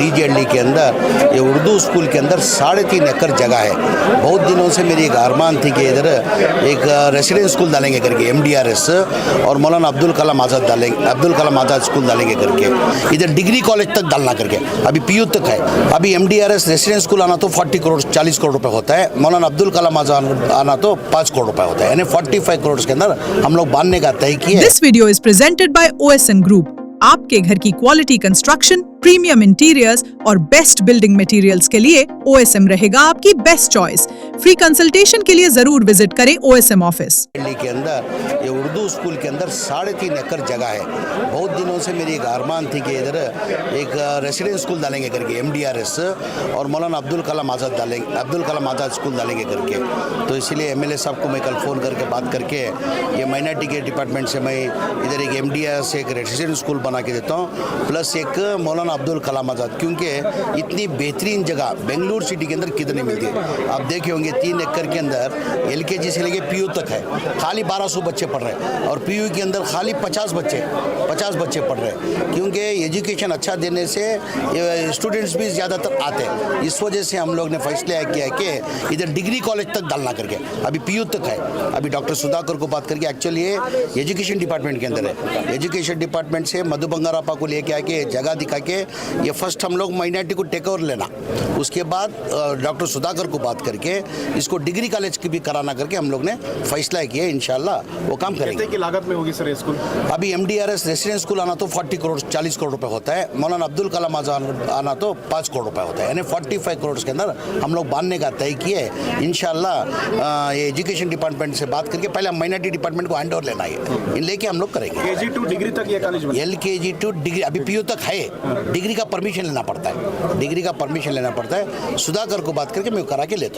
डीजेएलडी के अंदर ये उर्दू स्कूल के अंदर 3.5 एकड़ जगह है। बहुत दिनों से मेरी एक अरमान थी कि इधर एक रेसिडेंस स्कूल डालेंगे करके MDRS और मौलाना अब्दुल कलाम आज़ाद स्कूल डालेंगे करके, इधर डिग्री कॉलेज तक डालना करके, अभी PU तक है। अभी MDRS रेसिडेंस स्कूल आना तो 40 करोड़ रुपए होता है, मौलाना अब्दुल कलाम आज़ाद आना तो 5 करोड़ रुपए होता है, यानी 45 करोड़ के अंदर हम लोग बांधने का तय किया। This video is presented by OSN group. आपके घर की क्वालिटी कंस्ट्रक्शन, प्रीमियम इंटीरियर्स और बेस्ट बिल्डिंग मटेरियल्स के लिए OSM रहेगा आपकी बेस्ट चॉइस। फ्री कंसल्टेशन के लिए जरूर विजिट करें OSM ऑफिस। दिल्ली के अंदर ये उर्दू स्कूल के अंदर 3.5 एकड़ जगह है। बहुत दिनों से मेरी एक अरमान थी कि इधर एक रेसिडेंस स्कूल डालेंगे करके MDRS और मौलाना अब्दुल कलाम आज़ाद स्कूल डालेंगे करके, तो इसीलिए MLA साहब को मैं कल फ़ोन करके बात करके ये माइनॉरिटी के डिपार्टमेंट से मैं इधर एक MDRS एक रेसिडेंस स्कूल बना के देता हूँ, प्लस एक मौलाना अब्दुल कलाम आज़ाद, क्योंकि इतनी बेहतरीन जगह बेंगलुरु सिटी के अंदर कितनी मिलती है। आप देखे होंगे 3 एकड़ के अंदर LKG से लेके PU तक है, खाली 1200 बच्चे पढ़ रहे हैं, और PU के अंदर खाली 50 बच्चे पढ़ रहे हैं, क्योंकि एजुकेशन अच्छा देने से स्टूडेंट्स भी ज़्यादातर आते हैं। इस वजह से हम लोग ने फैसला किया कि इधर डिग्री कॉलेज तक डालना करके, अभी PU तक है। अभी डॉक्टर सुधाकर को बात करके, एक्चुअली ये एजुकेशन डिपार्टमेंट के अंदर है, एजुकेशन डिपार्टमेंट से मधु बंगारापा को लेके आके जगह दिखा के ये फर्स्ट हम लोग माइनॉरिटी को टेक ओवर लेना, उसके बाद डॉक्टर सुधाकर को बात करके इसको डिग्री कॉलेज की भी कराना करके हम लोग ने फैसला किया। इंशाल्लाह वो काम करेंगे। कितने की लागत में होगी सर ये स्कूल? अभी MDRS रेसिडेंस स्कूल आना तो 40 करोड़ रुपए होता है, मौलाना अब्दुल कलाम आज़ाद आना तो 5 करोड़ रुपए होता है, यानी 45 करोड़ के अंदर हम लोग बांधने का तय किए। इंशाल्लाह ये एजुकेशन डिपार्टमेंट से बात करके पहले माइनॉरिटी डिपार्टमेंट को हैंड ओवर लेना है, लेके हम लोग करेंगे। KG to डिग्री तक ये कॉलेज बना? LKG to डिग्री, अभी PU तक है, डिग्री का परमिशन लेना पड़ता है, सुधाकर को बात करके मैं करा के लेता हूँ।